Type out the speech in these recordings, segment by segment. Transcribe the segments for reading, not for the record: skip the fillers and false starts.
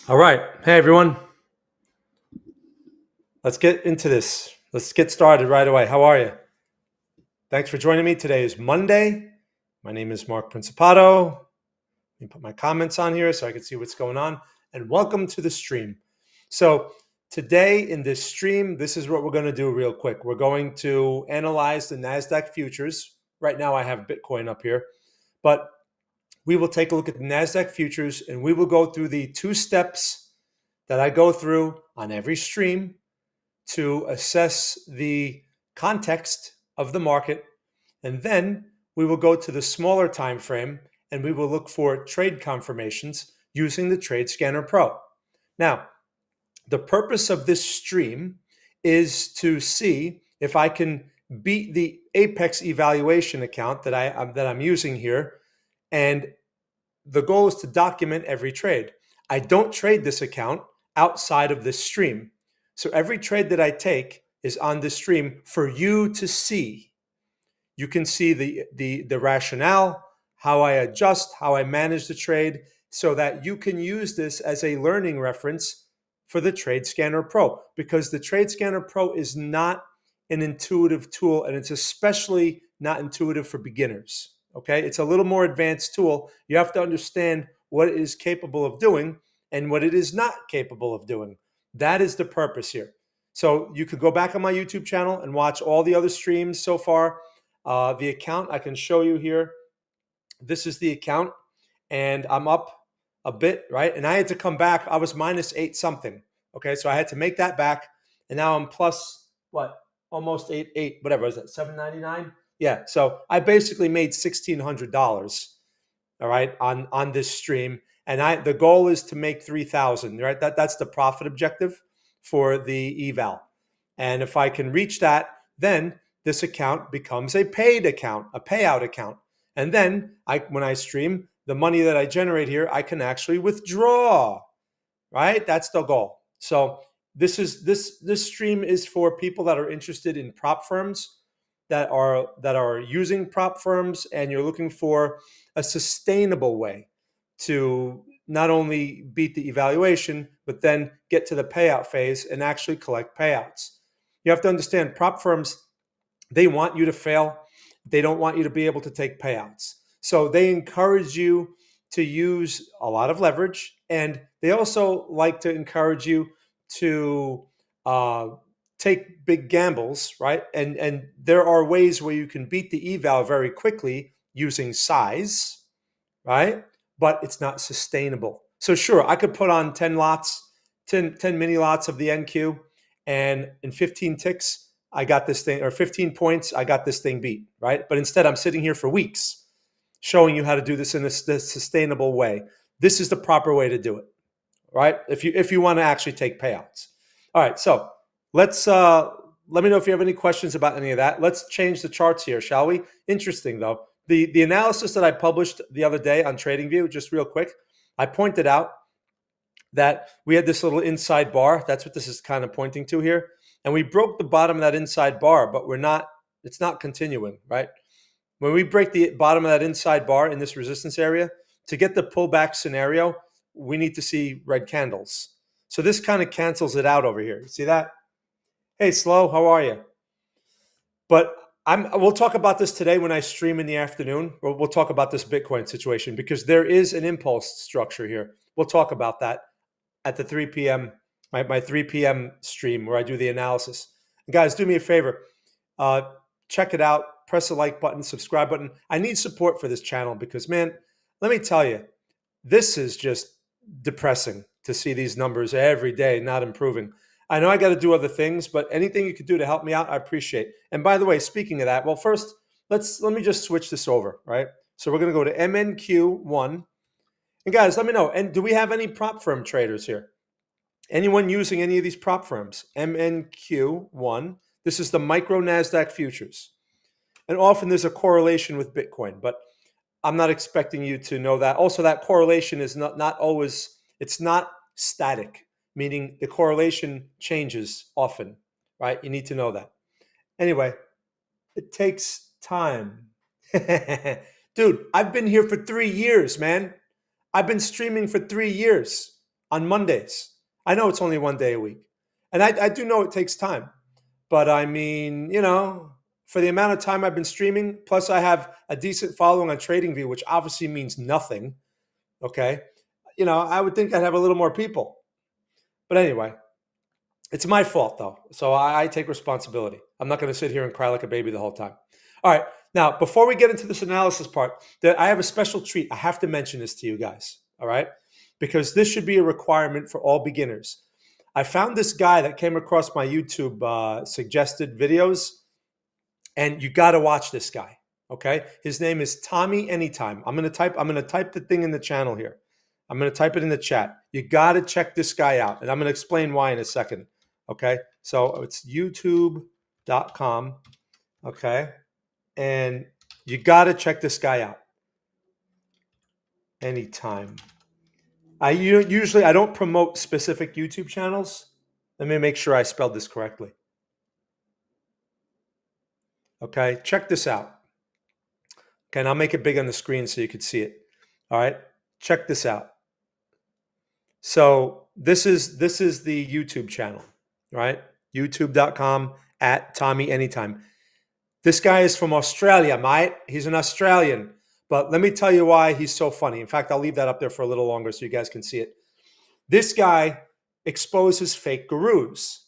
All right. Hey, everyone. Let's get into this. Let's get started right away. How are you? Thanks for joining me. Today is Monday. My name is Mark Principato. Let me put my comments on here so I can see what's going on. And welcome to the stream. So, today in this stream, this is what we're going to do real quick. We're going to analyze the NASDAQ futures. Right now, I have Bitcoin up here, but we will take a look at the NASDAQ futures and we will go through the two steps that I go through on every stream to assess the context of the market, and then we will go to the smaller time frame and we will look for trade confirmations using the Trade Scanner Pro. Now, the purpose of this stream is to see if I can beat the Apex evaluation account that I'm using here, and the goal is to document every trade. I don't trade this account outside of this stream. So every trade that I take is on this stream for you to see. You can see the rationale, how I adjust, how I manage the trade, so that you can use this as a learning reference for the Trade Scanner Pro, because the Trade Scanner Pro is not an intuitive tool, and it's especially not intuitive for beginners. Okay, it's a little more advanced tool. You have to understand what it is capable of doing and what it is not capable of doing. That is the purpose here. So you could go back on my YouTube channel and watch all the other streams so far. The account I can show you here. This is the account, and I'm up a bit, right? And I had to come back. I was minus 8 something. Okay, so I had to make that back, and now I'm plus what? Almost 8, whatever is that? 7.99. Yeah. So I basically made $1,600. All right, on this stream, and the goal is to make 3,000. Right, that's the profit objective for the eval, and if I can reach that, then this account becomes a paid account, a payout account, and then when I stream, the money that I generate here, I can actually withdraw. Right, that's the goal. So this stream is for people that are interested in prop firms, that are using prop firms, and you're looking for a sustainable way to not only beat the evaluation, but then get to the payout phase and actually collect payouts. You have to understand, prop firms, they want you to fail. They don't want you to be able to take payouts. So they encourage you to use a lot of leverage, and they also like to encourage you to uh, take big gambles, right? And there are ways where you can beat the eval very quickly using size, right? But it's not sustainable. So sure, I could put on 10 lots, 10 mini lots of the NQ, and in 15 ticks, I got this thing, or 15 points, I got this thing beat, right? But instead, I'm sitting here for weeks showing you how to do this in a sustainable way. This is the proper way to do it, right? If you want to actually take payouts. All right, so let's let me know if you have any questions about any of that. Let's change the charts here, shall we? Interesting though. The analysis that I published the other day on TradingView, just real quick, I pointed out that we had this little inside bar. That's what this is kind of pointing to here. And we broke the bottom of that inside bar, but it's not continuing, right? When we break the bottom of that inside bar in this resistance area, to get the pullback scenario, we need to see red candles. So this kind of cancels it out over here. You see that? Hey, Slow, how are you? But we'll talk about this today when I stream in the afternoon. We'll talk about this Bitcoin situation because there is an impulse structure here. We'll talk about that at the 3 p.m. my 3 p.m. stream where I do the analysis. And guys, do me a favor. Check it out. Press the like button, subscribe button. I need support for this channel because, man, let me tell you, this is just depressing to see these numbers every day not improving. I know I got to do other things, but anything you could do to help me out, I appreciate. And by the way, speaking of that, well, first, let me just switch this over, right? So we're going to go to MNQ1. And guys, let me know. And do we have any prop firm traders here? Anyone using any of these prop firms? MNQ1. This is the micro NASDAQ futures. And often there's a correlation with Bitcoin, but I'm not expecting you to know that. Also, that correlation is not always, it's not static, meaning the correlation changes often, right? You need to know that. Anyway, it takes time. Dude, I've been here for 3 years, man. I've been streaming for 3 years. on Mondays. I know it's only one day a week. And I do know it takes time. But I mean, for the amount of time I've been streaming, plus I have a decent following on TradingView, which obviously means nothing. Okay. I would think I'd have a little more people. But anyway, it's my fault though. So I take responsibility. I'm not going to sit here and cry like a baby the whole time. All right. Now, before we get into this analysis part, I have a special treat. I have to mention this to you guys. All right. Because this should be a requirement for all beginners. I found this guy that came across my YouTube suggested videos, and you got to watch this guy. Okay. His name is Tommy Anytime. I'm going to type the thing in the channel here. I'm going to type it in the chat. You got to check this guy out. And I'm going to explain why in a second. Okay. So it's youtube.com. Okay. And you got to check this guy out. Anytime. I don't promote specific YouTube channels. Let me make sure I spelled this correctly. Okay. Check this out. Okay. And I'll make it big on the screen so you can see it. All right. Check this out. So this is the YouTube channel, right? YouTube.com @TommyAnytime. This guy is from Australia, mate. He's an Australian. But let me tell you why he's so funny. In fact, I'll leave that up there for a little longer so you guys can see it. This guy exposes fake gurus.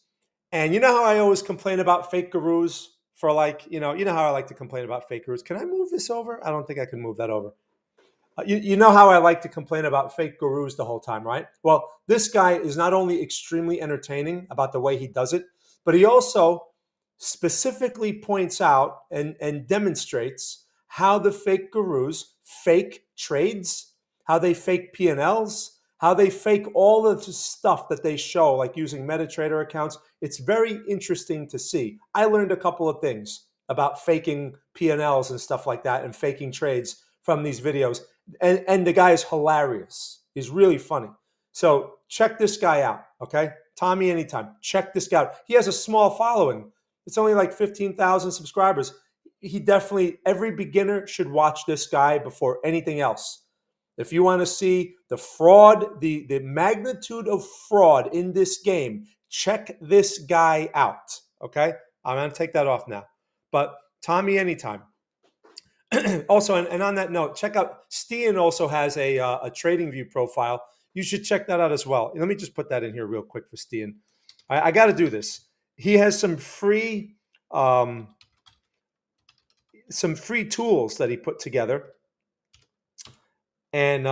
And you know how I always complain about fake gurus for you know how I like to complain about fake gurus. Can I move this over? I don't think I can move that over. You know how I like to complain about fake gurus the whole time, right? Well, this guy is not only extremely entertaining about the way he does it, but he also specifically points out and demonstrates how the fake gurus fake trades, how they fake P&Ls, how they fake all of the stuff that they show, like using MetaTrader accounts. It's very interesting to see. I learned a couple of things about faking P&Ls and stuff like that and faking trades from these videos. And the guy is hilarious. He's really funny. So check this guy out, okay? Tommy Anytime. Check this guy out. He has a small following. It's only like 15,000 subscribers. Every beginner should watch this guy before anything else. If you want to see the fraud, the magnitude of fraud in this game, check this guy out, okay? I'm going to take that off now. But Tommy Anytime. Also, and on that note, check out Stian also has a TradingView profile. You should check that out as well. Let me just put that in here real quick for Stian. I got to do this. He has some free tools that he put together, and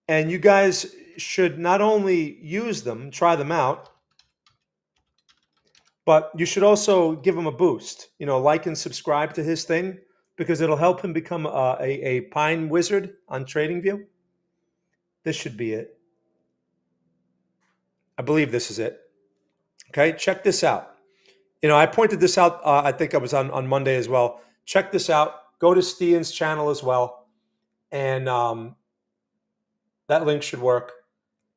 you guys should not only use them, try them out, but you should also give him a boost. Like and subscribe to his thing because it'll help him become a pine wizard on TradingView. This should be it. I believe this is it. Okay, check this out. I pointed this out. I think I was on Monday as well. Check this out. Go to Stian's channel as well, and that link should work.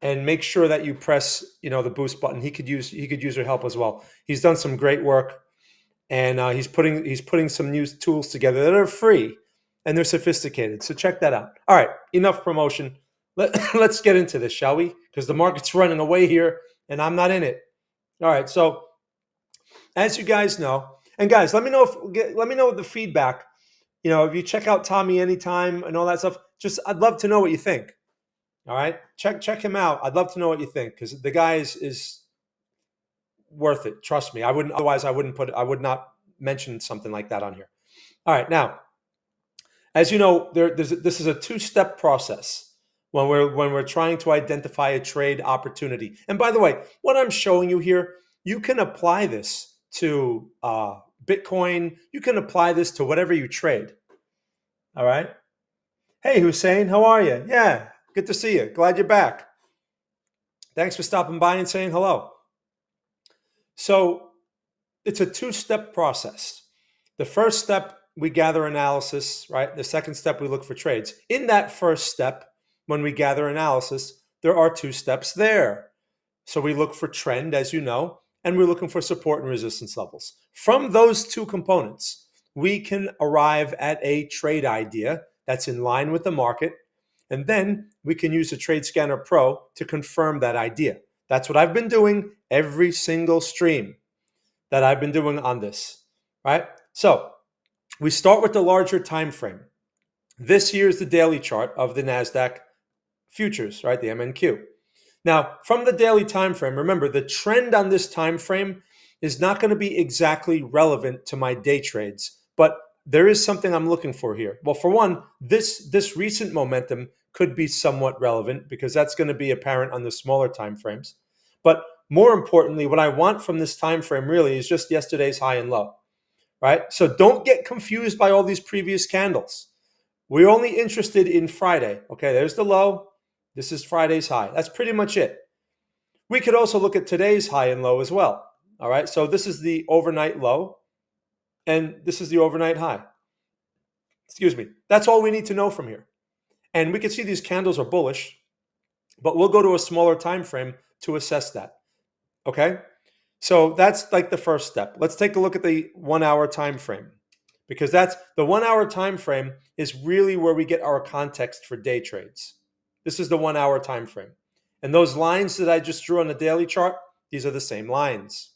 And make sure that you press, the boost button. He could use your help as well. He's done some great work, and he's putting some new tools together that are free and they're sophisticated. So check that out. All right, enough promotion. Let's get into this, shall we? Because the market's running away here, and I'm not in it. All right. So as you guys know, and guys, let me know the feedback. If you check out Tommy Anytime and all that stuff, I'd love to know what you think. All right, check him out. I'd love to know what you think because the guy is worth it. Trust me. I would not mention something like that on here. All right, now, as you know, this is a two-step process when we're trying to identify a trade opportunity. And by the way, what I'm showing you here, you can apply this to Bitcoin. You can apply this to whatever you trade. All right. Hey, Hussein, how are you? Yeah. Good to see you. Glad you're back. Thanks for stopping by and saying hello. So it's a two-step process. The first step, we gather analysis, right? The second step, we look for trades. In that first step, when we gather analysis, there are two steps there. So we look for trend, as you know, and we're looking for support and resistance levels. From those two components, we can arrive at a trade idea that's in line with the market. And then we can use the Trade Scanner Pro to confirm that idea. That's what I've been doing every single stream that I've been doing on this, right? So we start with the larger time frame. This here is the daily chart of the NASDAQ futures, right? The MNQ. Now, from the daily time frame, remember the trend on this time frame is not going to be exactly relevant to my day trades, but there is something I'm looking for here. Well, for one, this recent momentum could be somewhat relevant because that's going to be apparent on the smaller time frames. But more importantly, what I want from this time frame really is just yesterday's high and low, right? So don't get confused by all these previous candles. We're only interested in Friday. Okay, there's the low. This is Friday's high. That's pretty much it. We could also look at today's high and low as well. All right, so this is the overnight low, and this is the overnight high. Excuse me. That's all we need to know from here. And we can see these candles are bullish, but we'll go to a smaller time frame to assess that. Okay, so that's like the first step. Let's take a look at the 1 hour time frame, because that's the 1 hour time frame is really where we get our context for day trades. This is the 1 hour time frame. And those lines that I just drew on the daily chart, these are the same lines.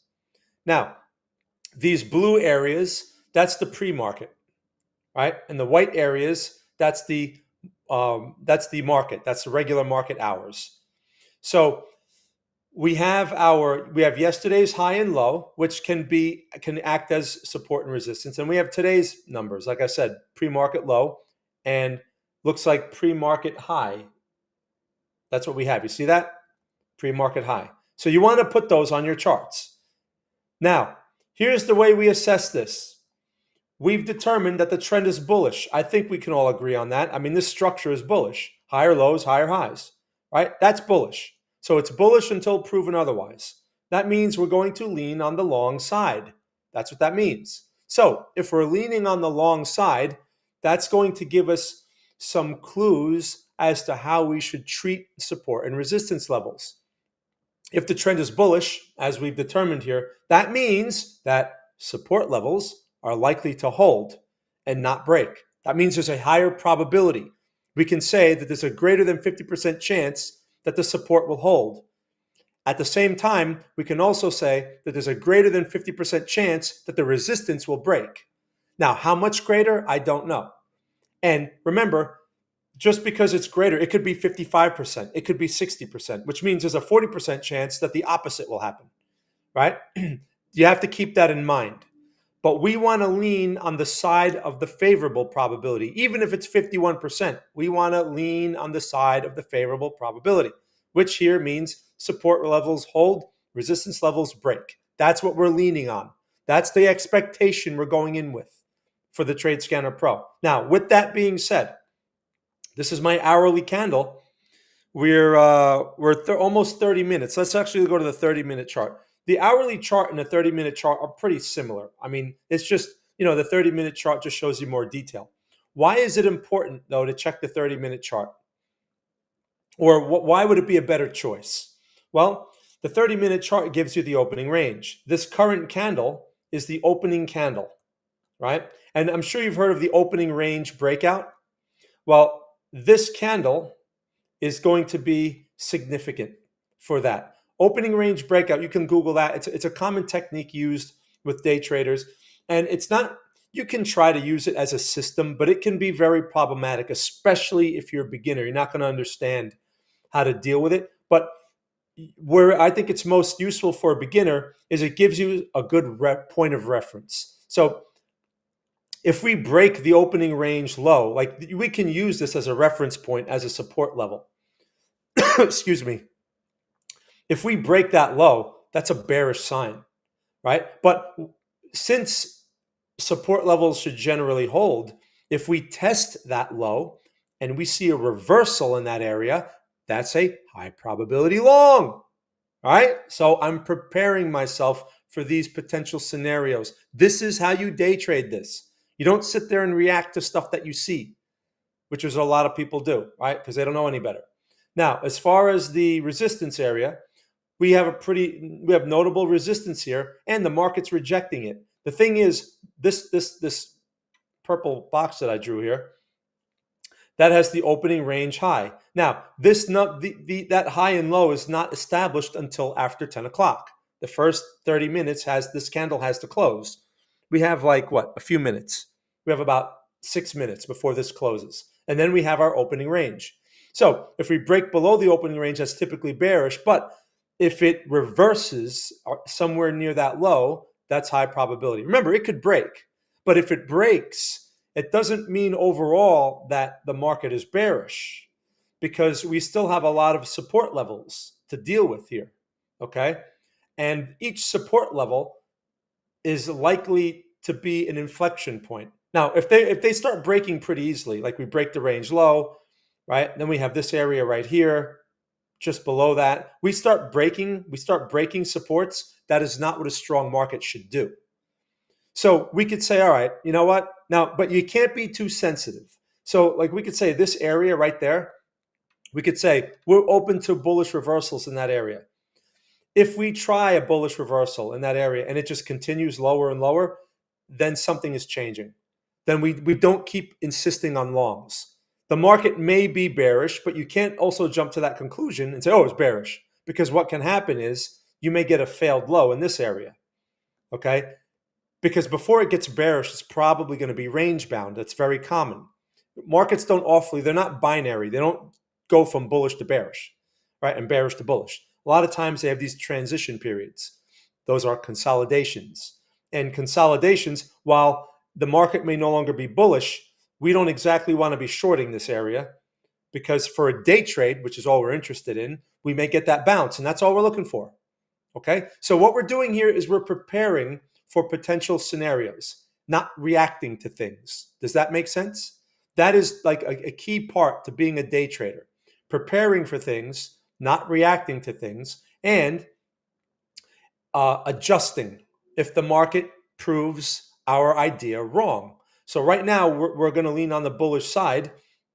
Now, these blue areas, that's the pre-market, right? And the white areas, that's the market. That's the regular market hours. So we have yesterday's high and low, which can act as support and resistance. And we have today's numbers, like I said, pre-market low and looks like pre-market high. That's what we have. You see that? Pre-market high. So you want to put those on your charts. Now, here's the way we assess this. We've determined that the trend is bullish. I think we can all agree on that. I mean, this structure is bullish. Higher lows, higher highs, right? That's bullish. So it's bullish until proven otherwise. That means we're going to lean on the long side. That's what that means. So if we're leaning on the long side, that's going to give us some clues as to how we should treat support and resistance levels. If the trend is bullish, as we've determined here, that means that support levels are likely to hold and not break. That means there's a higher probability. We can say that there's a greater than 50% chance that the support will hold. At the same time, we can also say that there's a greater than 50% chance that the resistance will break. Now, how much greater? I don't know. And remember, just because it's greater, it could be 55%, it could be 60%, which means there's a 40% chance that the opposite will happen, right? You have to keep that in mind. But we want to lean on the side of the favorable probability. Even if it's 51%, we want to lean on the side of the favorable probability, which here means support levels hold, resistance levels break. That's what we're leaning on. That's the expectation we're going in with for the Trade Scanner Pro. Now, with that being said, this is my hourly candle. We're almost 30 minutes. Let's actually go to the 30-minute chart. The hourly chart and the 30-minute chart are pretty similar. I mean, it's just, the 30-minute chart just shows you more detail. Why is it important, though, to check the 30-minute chart? Or why would it be a better choice? Well, the 30-minute chart gives you the opening range. This current candle is the opening candle, right? And I'm sure you've heard of the opening range breakout. Well, this candle is going to be significant for that. Opening range breakout, you can Google that. It's a common technique used with day traders. And it's not, you can try to use it as a system, but it can be very problematic, especially if you're a beginner. You're not going to understand how to deal with it. But where I think it's most useful for a beginner is it gives you a good point of reference. So if we break the opening range low, like we can use this as a reference point, as a support level. Excuse me. If we break that low, that's a bearish sign, right? But since support levels should generally hold, if we test that low and we see a reversal in that area, that's a high probability long, right? So I'm preparing myself for these potential scenarios. This is how you day trade this. You don't sit there and react to stuff that you see, which is a lot of people do, right? Because they don't know any better. Now, as far as the resistance area, we have notable resistance here, and the market's rejecting it. The thing is, this purple box that I drew here, That has the opening range high. Now, that high and low is not established until after 10 o'clock. The first 30 minutes this candle has to close. We have like what? A few minutes. We have about 6 minutes before this closes. And then we have our opening range. So if we break below the opening range, that's typically bearish. But if it reverses somewhere near that low, that's high probability. Remember, it could break. But if it breaks, it doesn't mean overall that the market is bearish, because we still have a lot of support levels to deal with here, okay? And each support level is likely to be an inflection point. Now, if they start breaking pretty easily, like we break the range low, right? Then we have this area right here, just below that. We start breaking supports. That is not what a strong market should do. So we could say, all right, you know what? Now, but you can't be too sensitive. So like we could say this area right there, we could say we're open to bullish reversals in that area. If we try a bullish reversal in that area and it just continues lower and lower, then something is changing. Then we don't keep insisting on longs. The market may be bearish, but you can't also jump to that conclusion and say, oh, it's bearish. Because what can happen is you may get a failed low in this area, okay? Because before it gets bearish, it's probably going to be range bound. That's very common. Markets they're not binary. They don't go from bullish to bearish, right? And bearish to bullish. A lot of times they have these transition periods. Those are consolidations. And consolidations, while the market may no longer be bullish, we don't exactly want to be shorting this area, because for a day trade, which is all we're interested in, we may get that bounce, and that's all we're looking for. Okay? So what we're doing here is we're preparing for potential scenarios, not reacting to things. Does that make sense? That is like a key part to being a day trader. Preparing for things, not reacting to things, and adjusting if the market proves our idea wrong. So right now we're going to lean on the bullish side.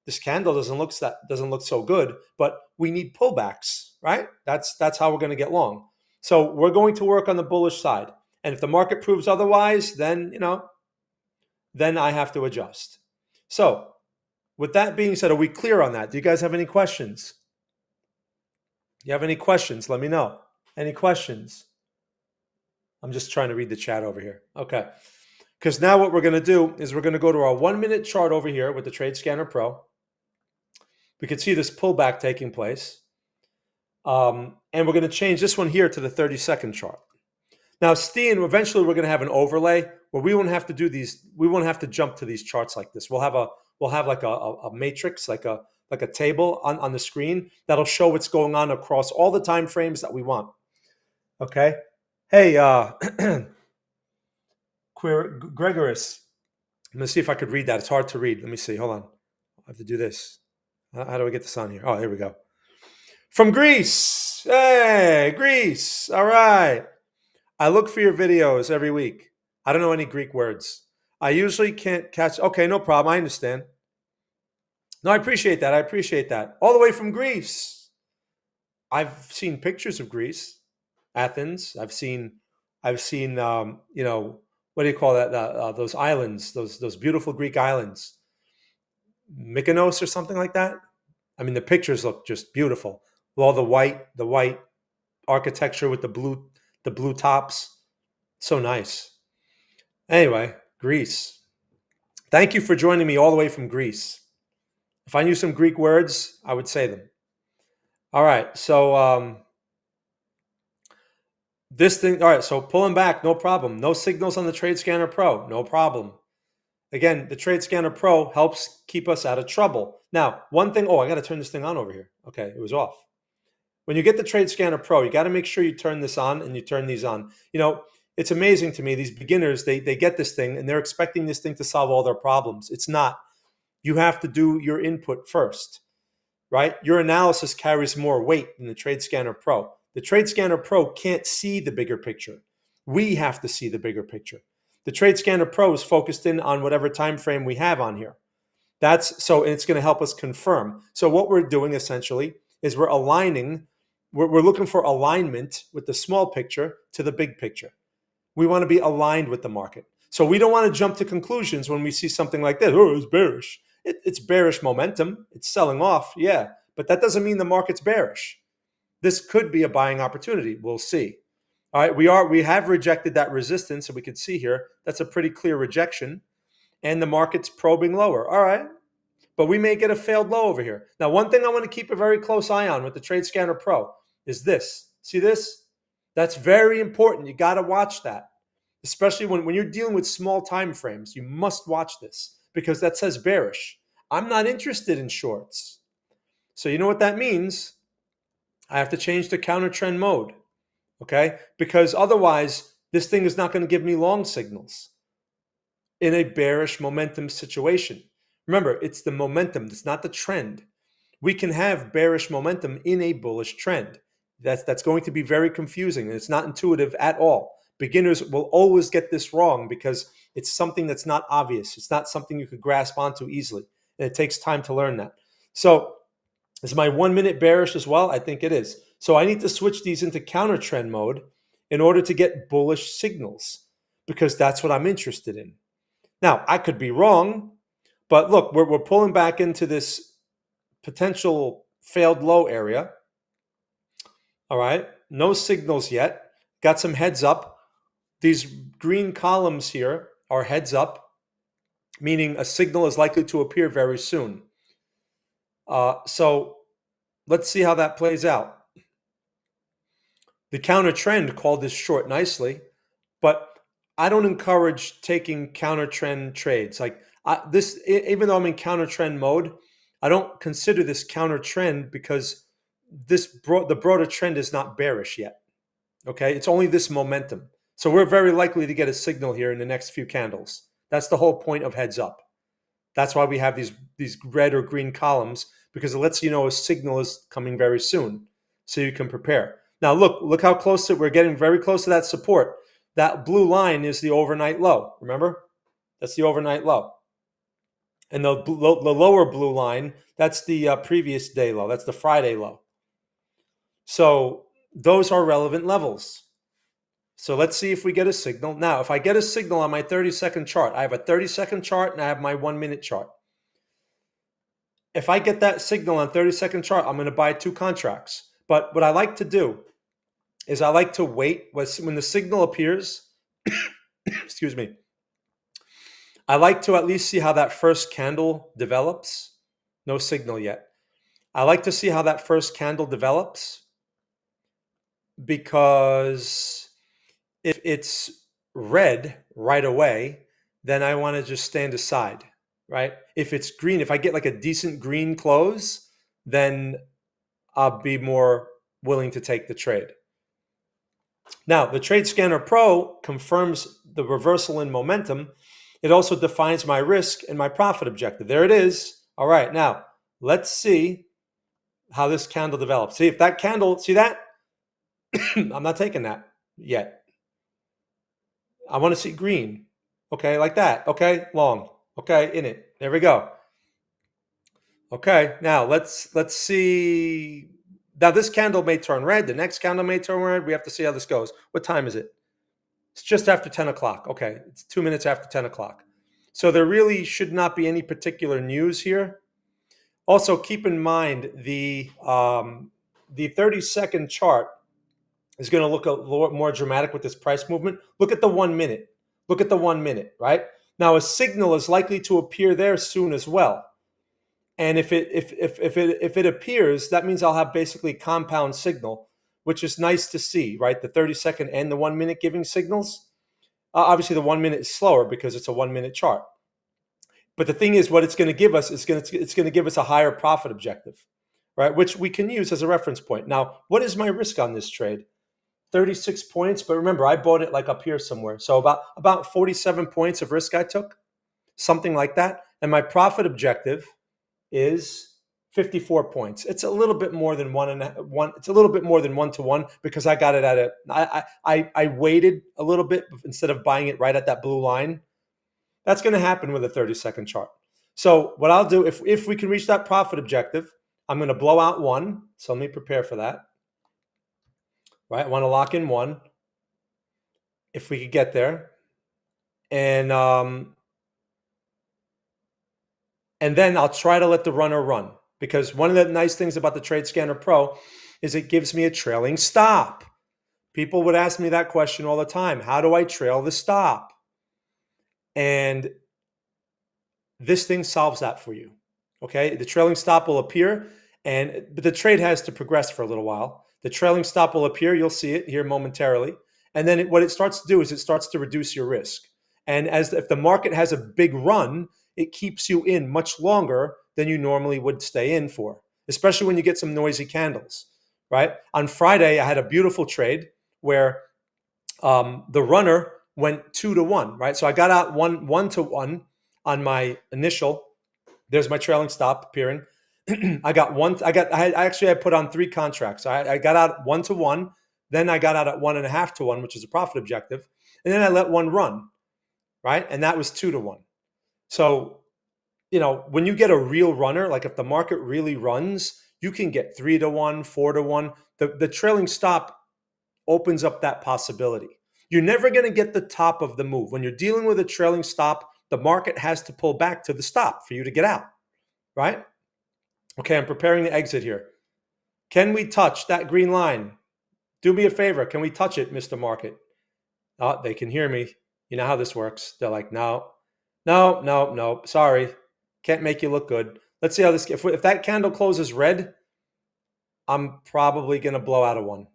This candle doesn't look so good, but we need pullbacks, right? That's how we're going to get long. So we're going to work on the bullish side. And if the market proves otherwise, then I have to adjust. So with that being said, are we clear on that? Do you guys have any questions? You have any questions? Let me know. Any questions? I'm just trying to read the chat over here. Okay. Because now what we're going to do is we're going to go to our 1-minute chart over here with the Trade Scanner Pro. We can see this pullback taking place. And we're going to change this one here to the 30-second chart. Now, eventually we're going to have an overlay where we won't have to do these. We won't have to jump to these charts like this. We'll have like a matrix, like a table on the screen that'll show what's going on across all the time frames that we want. Okay. Hey, Gregorus. I'm going to see if I could read that. It's hard to read. Let me see. Hold on. I have to do this. How do I get this on here? Oh, here we go. From Greece. Hey, Greece. All right. I look for your videos every week. I don't know any Greek words. I usually can't catch. Okay, no problem. I understand. No, I appreciate that. All the way from Greece. I've seen pictures of Greece, Athens. I've seen. What do you call that? Those islands, those beautiful Greek islands, Mykonos or something like that. I mean, the pictures look just beautiful. With all the white architecture with the blue tops. So nice. Anyway, Greece. Thank you for joining me all the way from Greece. If I knew some Greek words, I would say them. All right, so this thing, all right, so pulling back, no problem. No signals on the Trade Scanner Pro, no problem. Again, the Trade Scanner Pro helps keep us out of trouble. Now, one thing, I got to turn this thing on over here. Okay, it was off. When you get the Trade Scanner Pro, you got to make sure you turn this on and you turn these on. It's amazing to me, these beginners, they get this thing and they're expecting this thing to solve all their problems. It's not. You have to do your input first, right? Your analysis carries more weight than the Trade Scanner Pro. The Trade Scanner Pro can't see the bigger picture. We have to see the bigger picture. The Trade Scanner Pro is focused in on whatever time frame we have on here. And it's going to help us confirm. So what we're doing essentially is we're aligning, we're looking for alignment with the small picture to the big picture. We want to be aligned with the market. So we don't want to jump to conclusions when we see something like this. Oh, it's bearish. It's bearish momentum. It's selling off, yeah, but that doesn't mean the market's bearish. This could be a buying opportunity. We'll see. All right, we have rejected that resistance, and we can see here that's a pretty clear rejection, and the market's probing lower. All right, but we may get a failed low over here. Now, one thing I want to keep a very close eye on with the Trade Scanner Pro is this. See this? That's very important. You got to watch that, especially when you're dealing with small time frames. You must watch this because that says bearish. I'm not interested in shorts. So you know what that means? I have to change to counter trend mode, okay? Because otherwise, this thing is not going to give me long signals in a bearish momentum situation. Remember, it's the momentum, it's not the trend. We can have bearish momentum in a bullish trend. That's going to be very confusing, and it's not intuitive at all. Beginners will always get this wrong because it's something that's not obvious. It's not something you could grasp onto easily, and it takes time to learn that. So is my 1 minute bearish as well? I think it is. So I need to switch these into counter trend mode in order to get bullish signals because that's what I'm interested in. Now, I could be wrong, but look, we're pulling back into this potential failed low area. All right, no signals yet. Got some heads up. These green columns here are heads up, meaning a signal is likely to appear very soon. So let's see how that plays out. The counter trend called this short nicely, but I don't encourage taking counter trend trades. Like this, even though I'm in counter trend mode, I don't consider this counter trend because the broader trend is not bearish yet. Okay, it's only this momentum. So we're very likely to get a signal here in the next few candles. That's the whole point of heads up. That's why we have these red or green columns, because it lets you know a signal is coming very soon, so you can prepare. Now look how close we're getting, very close to that support. That blue line is the overnight low. Remember, that's the overnight low, and the lower blue line, that's the previous day low. That's the Friday low. So those are relevant levels. So let's see if we get a signal. Now, if I get a signal on my 30-second chart, I have a 30-second chart and I have my 1 minute chart. If I get that signal on 30-second chart, I'm going to buy 2 contracts. But what I like to do is I like to wait when the signal appears. Excuse me. I like to at least see how that first candle develops. No signal yet. I like to see how that first candle develops because if it's red right away, then I want to just stand aside, right? If it's green, if I get like a decent green close, then I'll be more willing to take the trade. Now, the Trade Scanner Pro confirms the reversal in momentum. It also defines my risk and my profit objective. There it is. All right, now let's see how this candle develops. See if that candle, see that? I'm not taking that yet. I want to see green. Okay, like that. Okay, long. Okay, in it. There we go. Okay, now let's see. Now this candle may turn red. The next candle may turn red. We have to see how this goes. What time is it? It's just after 10 o'clock. Okay, it's 2 minutes after 10 o'clock. So there really should not be any particular news here. Also, keep in mind the 30-second chart is going to look a lot more dramatic with this price movement. Look at the 1 minute. Look at the 1 minute, right? Now a signal is likely to appear there soon as well. And if it appears, that means I'll have basically compound signal, which is nice to see, right? The 30-second and the 1 minute giving signals. Obviously, the 1 minute is slower because it's a 1 minute chart. But the thing is, what it's going to give us is it's going to give us a higher profit objective, right? Which we can use as a reference point. Now, what is my risk on this trade? 36 points, but remember, I bought it like up here somewhere. So about 47 points of risk I took, something like that. And my profit objective is 54 points. It's a little bit more than one. It's a little bit more than 1-to-1 because I got it at I waited a little bit instead of buying it right at that blue line. That's going to happen with a 30-second chart. So what I'll do, if we can reach that profit objective, I'm going to blow out 1. So let me prepare for that. Right, I want to lock in 1 if we could get there. And And then I'll try to let the runner run, because one of the nice things about the Trade Scanner Pro is it gives me a trailing stop. People would ask me that question all the time. How do I trail the stop? And this thing solves that for you. Okay, the trailing stop will appear, but the trade has to progress for a little while. The trailing stop will appear. You'll see it here momentarily, and then what it starts to do is it starts to reduce your risk. And if the market has a big run, it keeps you in much longer than you normally would stay in for, especially when you get some noisy candles. Right? On Friday, I had a beautiful trade where the runner went 2-1. Right? So I got out 1-1 on my initial. There's my trailing stop appearing. I put on 3 contracts. I got out 1-1. Then I got out at 1.5-1, which is a profit objective. And then I let one run, right? And that was 2-1. So, when you get a real runner, like if the market really runs, you can get 3-1, 4-1. The trailing stop opens up that possibility. You're never going to get the top of the move. When you're dealing with a trailing stop, the market has to pull back to the stop for you to get out, right? Okay, I'm preparing to exit here. Can we touch that green line? Do me a favor. Can we touch it, Mr. Market? Oh, they can hear me. You know how this works. They're like, no. Sorry. Can't make you look good. Let's see how this, if that candle closes red, I'm probably going to blow out a 1.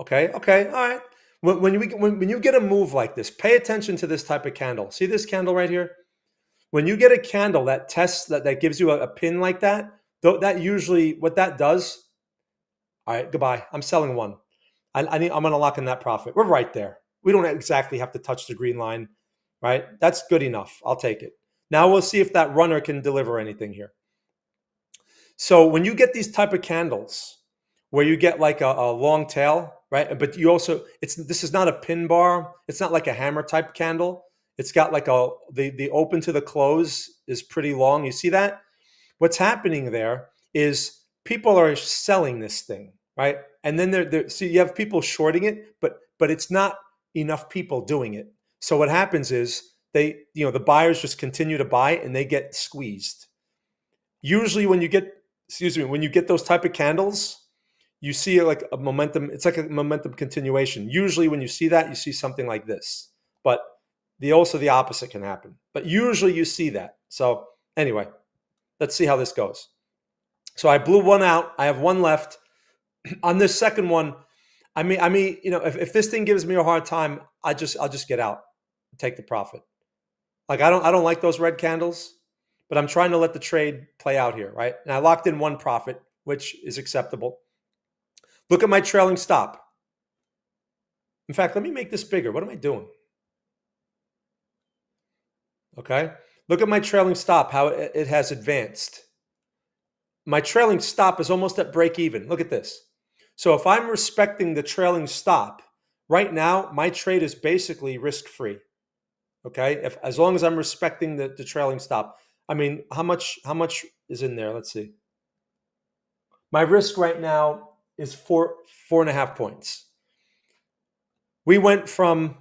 Okay, all right. When you get a move like this, pay attention to this type of candle. See this candle right here? When you get a candle that tests, that gives you a pin like that, that usually, what that does, all right, goodbye. I'm selling 1. I'm going to lock in that profit. We're right there. We don't exactly have to touch the green line, right? That's good enough. I'll take it. Now we'll see if that runner can deliver anything here. So when you get these type of candles where you get like a long tail, right? But you also, this is not a pin bar. It's not like a hammer type candle. It's got like the open to the close is pretty long. You see that? What's happening there is people are selling this thing, right? And then so you have people shorting it, but it's not enough people doing it. So what happens is the buyers just continue to buy and they get squeezed. Usually when you get those type of candles, you see like a momentum. It's like a momentum continuation. Usually when you see that, you see something like this, but also the opposite can happen. But usually you see that. So anyway, let's see how this goes. So I blew 1 out. I have 1 left. On this second one, if this thing gives me a hard time, I'll just get out and take the profit. Like I don't like those red candles, but I'm trying to let the trade play out here, right? And I locked in 1 profit, which is acceptable. Look at my trailing stop. In fact, let me make this bigger. What am I doing? Okay. Look at my trailing stop, how it has advanced. My trailing stop is almost at break even. Look at this. So if I'm respecting the trailing stop, right now, my trade is basically risk-free. Okay. As long as I'm respecting the trailing stop. I mean, how much is in there? Let's see. My risk right now is 4.5 points. We went from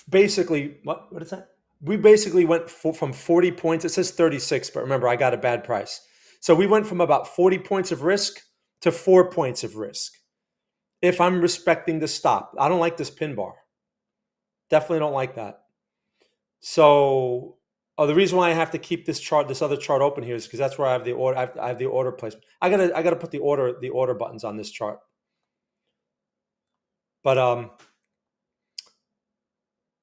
basically, what is that? We basically went from 40 points. It says 36, but remember, I got a bad price. So we went from about 40 points of risk to 4 points of risk. If I'm respecting the stop, I don't like this pin bar. Definitely don't like that. So the reason why I have to keep this other chart open here is because that's where I have the order. I have the order placement. I gotta put the order buttons on this chart. But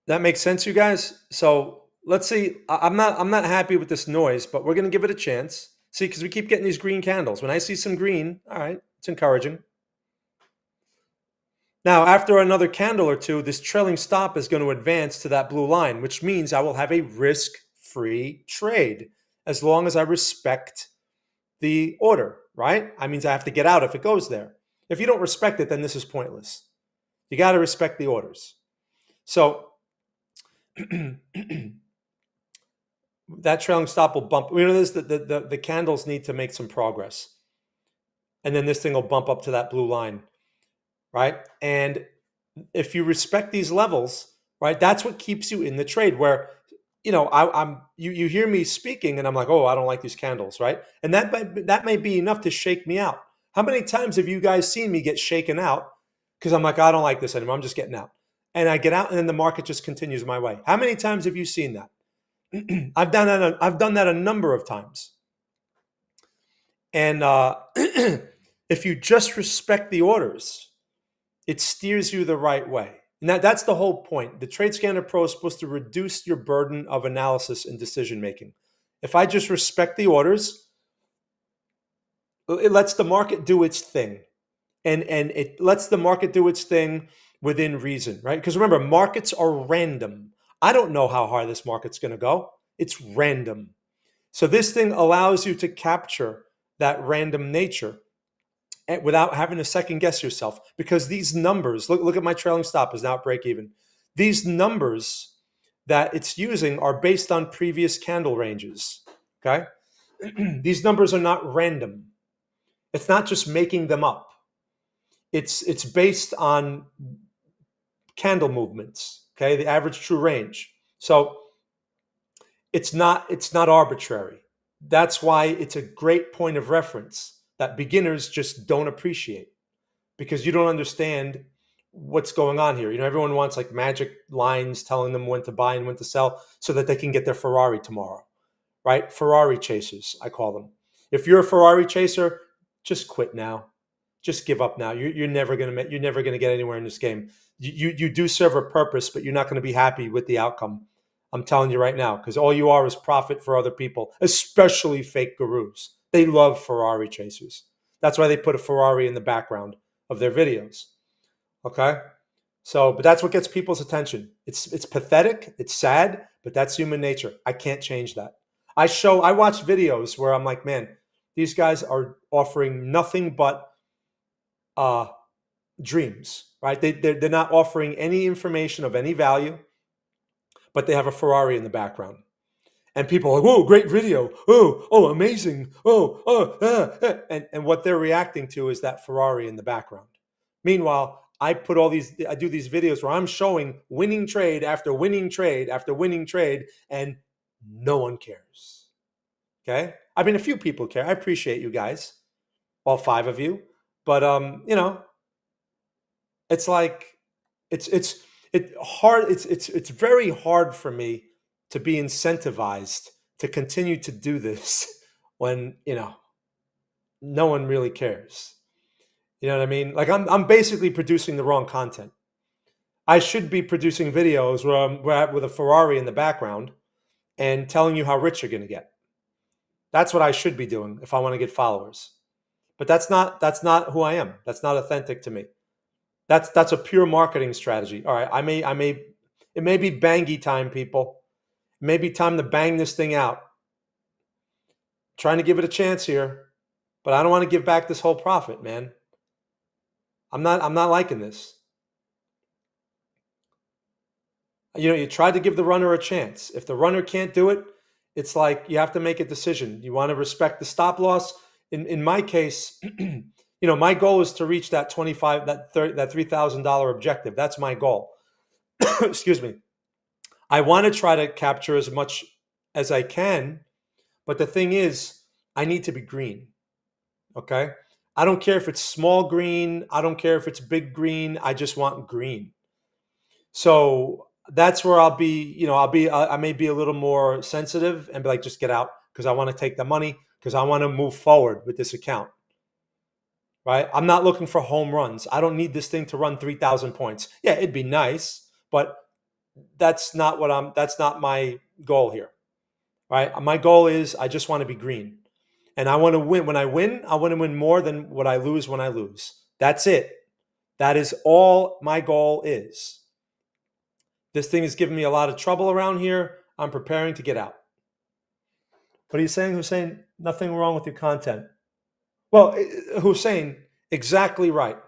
that makes sense, you guys. So let's see. I'm not happy with this noise, but we're gonna give it a chance. See, because we keep getting these green candles. When I see some green, all right, it's encouraging. Now, after another candle or two, this trailing stop is going to advance to that blue line, which means I will have a risk-free trade as long as I respect the order, right? I means I have to get out if it goes there. If you don't respect it, then this is pointless. You got to respect the orders. So that trailing stop will bump. The candles need to make some progress. And then this thing will bump up to that blue line. Right? And if you respect these levels, right, that's what keeps you in the trade, where you hear me speaking and I'm like, oh, I don't like these candles, right? And that may be enough to shake me out. How many times have you guys seen me get shaken out because I'm like, I don't like this anymore. I'm just getting out. And I get out and then the market just continues my way. How many times have you seen that? I've done that a number of times. And if you just respect the orders, it steers you the right way. And that's the whole point. The Trade Scanner Pro is supposed to reduce your burden of analysis and decision making. If I just respect the orders, it lets the market do its thing. And it lets the market do its thing within reason, right? Because remember, markets are random. I don't know how high this market's going to go. It's random. So this thing allows you to capture that random nature without having to second guess yourself, because these numbers, look at my trailing stop is now at break even. These numbers that it's using are based on previous candle ranges. Okay. These numbers are not random. It's not just making them up. It's based on candle movements. Okay. The average true range. So it's not arbitrary. That's why it's a great point of reference that beginners just don't appreciate, because you don't understand what's going on here. Everyone wants like magic lines telling them when to buy and when to sell so that they can get their Ferrari tomorrow, right? Ferrari chasers, I call them. If you're a Ferrari chaser, just quit now. Just give up now. You're never gonna get anywhere in this game. You do serve a purpose, but you're not going to be happy with the outcome. I'm telling you right now, because all you are is profit for other people, especially fake gurus. They love Ferrari chasers. That's why they put a Ferrari in the background of their videos. Okay? So, but that's what gets people's attention. It's pathetic, it's sad, but that's human nature. I can't change that. I watch videos where I'm like, man, these guys are offering nothing but dreams, right? They're not offering any information of any value, but they have a Ferrari in the background. And people are like, whoa, great video. Oh, amazing. And what they're reacting to is that Ferrari in the background. Meanwhile, I do these videos where I'm showing winning trade after winning trade after winning trade, and no one cares. Okay? I mean, a few people care. I appreciate you guys, all 5 of you. But it's like it's hard. It's very hard for me to be incentivized to continue to do this when no one really cares. You know what I mean? Like I'm basically producing the wrong content. I should be producing videos where I'm with a Ferrari in the background and telling you how rich you're going to get. That's what I should be doing if I want to get followers. But that's not who I am. That's not authentic to me. That's a pure marketing strategy. All right, it may be bangy time, people. It may be time to bang this thing out. I'm trying to give it a chance here, but I don't want to give back this whole profit, man. I'm not liking this. You tried to give the runner a chance. If the runner can't do it, it's like you have to make a decision. You want to respect the stop loss. In my case, my goal is to reach that that $3,000 objective. That's my goal. Excuse me. I want to try to capture as much as I can, but the thing is, I need to be green. Okay? I don't care if it's small green. I don't care if it's big green. I just want green. So that's where I'll be, I may be a little more sensitive and be like, just get out, because I want to take the money, because I want to move forward with this account. Right? I'm not looking for home runs. I don't need this thing to run 3,000 points. Yeah, it'd be nice, but that's not my goal here. Right? My goal is I just want to be green. And I want to win. When I win, I want to win more than what I lose when I lose. That's it. That is all my goal is. This thing is giving me a lot of trouble around here. I'm preparing to get out. What are you saying, Hussein? Nothing wrong with your content. Well, Hussein, exactly right.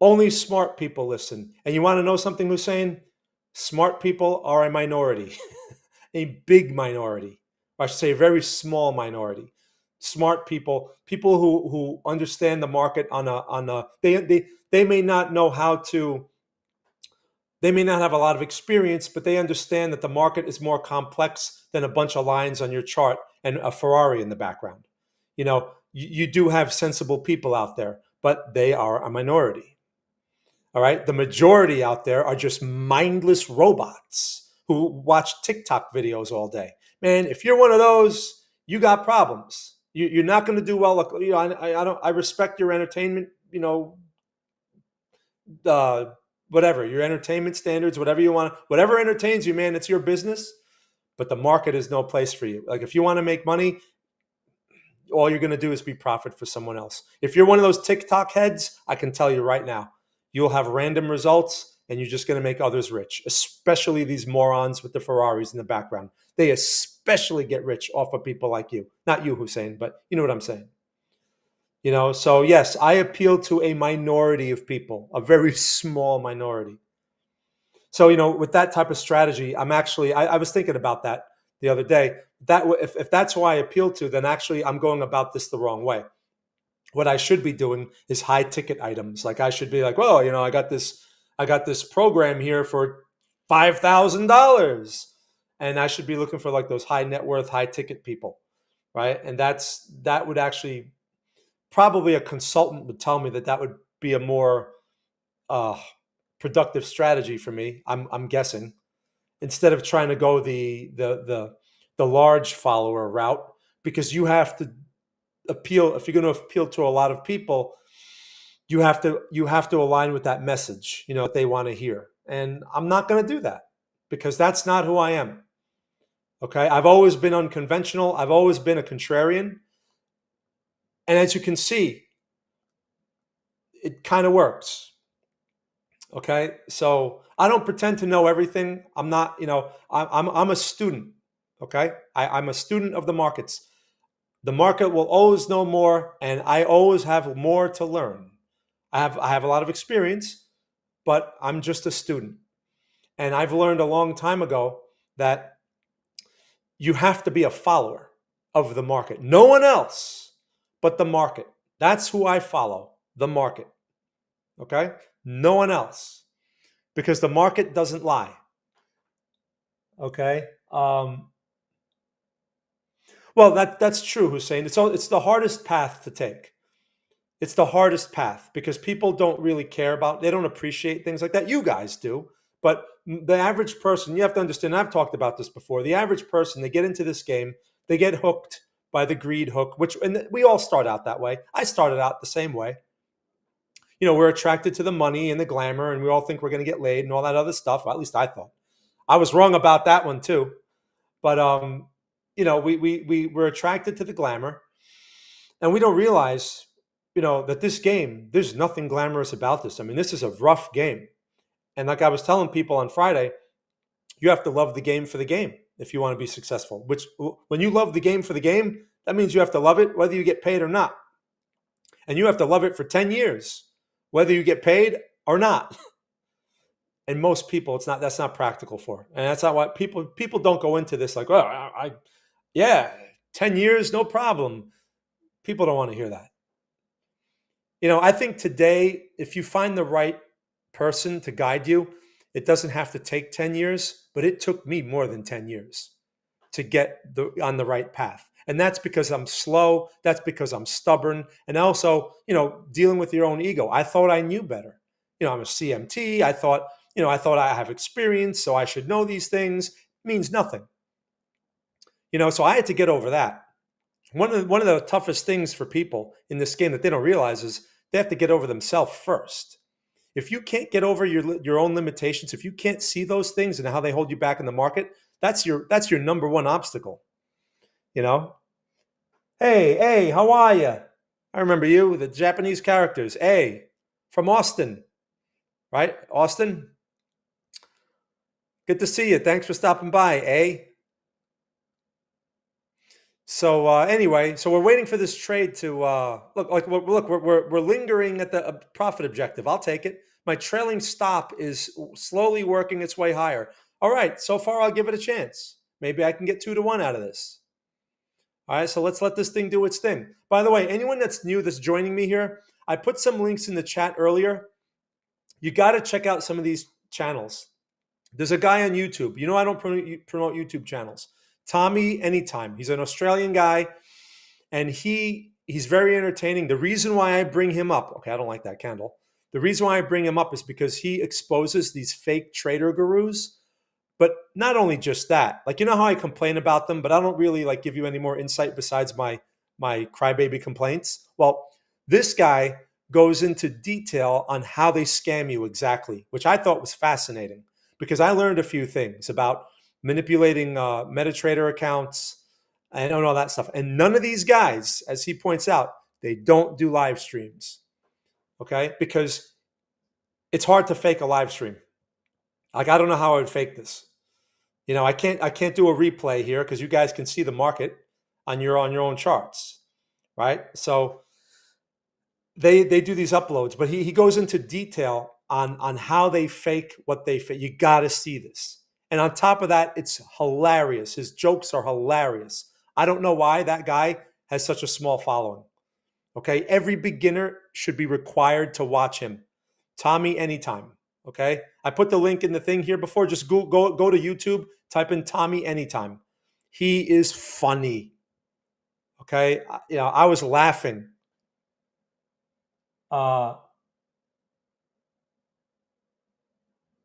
Only smart people listen. And you want to know something, Hussein? Smart people are a minority, a big minority. Or I should say a very small minority. Smart people who understand the market on a they may not know how to They may not have a lot of experience, but they understand that the market is more complex than a bunch of lines on your chart and a Ferrari in the background. You do have sensible people out there, but they are a minority. All right. The majority out there are just mindless robots who watch TikTok videos all day. Man, if you're one of those, you got problems. You're not going to do well. I respect your entertainment, uh, whatever, your entertainment standards, whatever you want, whatever entertains you, man, it's your business. But the market is no place for you. Like, if you want to make money, all you're going to do is be profit for someone else. If you're one of those TikTok heads, I can tell you right now, you'll have random results and you're just going to make others rich, especially these morons with the Ferraris in the background. They especially get rich off of people like you. Not you, Hussein, but you know what I'm saying. So yes, I appeal to a minority of people, a very small minority. So, with that type of strategy, I was thinking about that the other day. That if that's who I appeal to, then actually I'm going about this the wrong way. What I should be doing is high ticket items. Like, I should be like, well, I got this program here for $5,000, and I should be looking for like those high net worth, high ticket people, right? And that would actually, probably a consultant would tell me that would be a more uh, productive strategy for me. I'm guessing, instead of trying to go the large follower route, because you have to appeal. If you're going to appeal to a lot of people, you have to align with that message, that they want to hear. And I'm not going to do that, because that's not who I am. Okay, I've always been unconventional. I've always been a contrarian, and as you can see, it kind of works. Okay, so I don't pretend to know everything. I'm not, I'm a student. Okay, I'm a student of the markets. The market will always know more, and I always have more to learn. I have a lot of experience, but I'm just a student. And I've learned a long time ago that you have to be a follower of the market. No one else but the market. That's who I follow, the market. Okay? No one else. Because the market doesn't lie. Okay? Well, that's true, Hussein. It's the hardest path to take. It's the hardest path, because people don't really care about, they don't appreciate things like that. You guys do. But the average person, you have to understand, I've talked about this before. The average person, they get into this game, they get hooked by the greed hook, and we all start out that way. I started out the same way. We're attracted to the money and the glamour, and we all think we're going to get laid and all that other stuff. Well, at least I thought. I was wrong about that one too. But we're attracted to the glamour, and we don't realize, that this game, there's nothing glamorous about this. I mean, this is a rough game. And like I was telling people on Friday, you have to love the game for the game if you want to be successful. Which, when you love the game for the game, that means you have to love it whether you get paid or not. And you have to love it for 10 years, whether you get paid or not. And most people, that's not practical for. And that's not what people don't go into this like, oh, yeah, 10 years, no problem. People don't want to hear that. I think today, if you find the right person to guide you, it doesn't have to take 10 years, but it took me more than 10 years to get on the right path. And that's because I'm slow. That's because I'm stubborn. And also, dealing with your own ego. I thought I knew better. I'm a CMT. I thought I have experience, so I should know these things. It means nothing. So I had to get over that. One of the toughest things for people in this game that they don't realize is they have to get over themselves first. If you can't get over your own limitations, if you can't see those things and how they hold you back in the market, that's your number one obstacle. Hey, how are you? I remember you, the Japanese characters. Hey, from Austin, right? Austin? Good to see you. Thanks for stopping by, eh? So anyway, so we're waiting for this trade to look. We're lingering at the profit objective. I'll take it. My trailing stop is slowly working its way higher. All right, so far I'll give it a chance. Maybe I can get 2-1 out of this. All right, so let's let this thing do its thing. By the way, anyone that's new that's joining me here, I put some links in the chat earlier. You got to check out some of these channels. There's a guy on YouTube. You know, I don't promote YouTube channels. Tommy Anytime. He's an Australian guy, and he's very entertaining. The reason why I bring him up, okay, I don't like that candle. The reason why I bring him up is because he exposes these fake trader gurus. But not only just that, like, you know how I complain about them, but I don't really like give you any more insight besides my crybaby complaints. Well, this guy goes into detail on how they scam you exactly, which I thought was fascinating because I learned a few things about manipulating MetaTrader accounts and all that stuff. And none of these guys, as he points out, they don't do live streams, okay? Because it's hard to fake a live stream. Like, I don't know how I would fake this. You know, I can't do a replay here because you guys can see the market on your own charts, right? So they do these uploads, but he goes into detail on how they fake what they fake. You got to see this. And on top of that, it's hilarious. His jokes are hilarious. I don't know why that guy has such a small following. Okay, every beginner should be required to watch him. Tommy Anytime. Okay, I put the link in the thing here before. Just go to YouTube, type in Tommy Anytime. He is funny. Okay, you know, I was laughing. All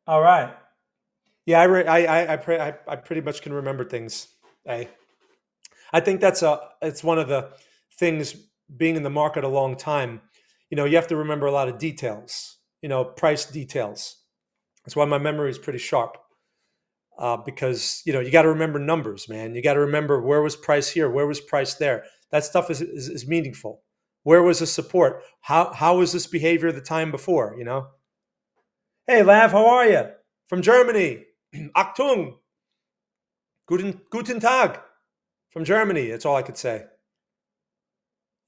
right. Yeah, I pretty much can remember things. I think it's one of the things being in the market a long time. You know, you have to remember a lot of details. You know, price details. That's why my memory is pretty sharp. Because you know you got to remember numbers, man. You got to remember where was price here, where was price there. That stuff is meaningful. Where was the support? How was this behavior the time before? You know. Hey, Lav, how are you? From Germany. Achtung. Guten Tag. From Germany. That's all I could say.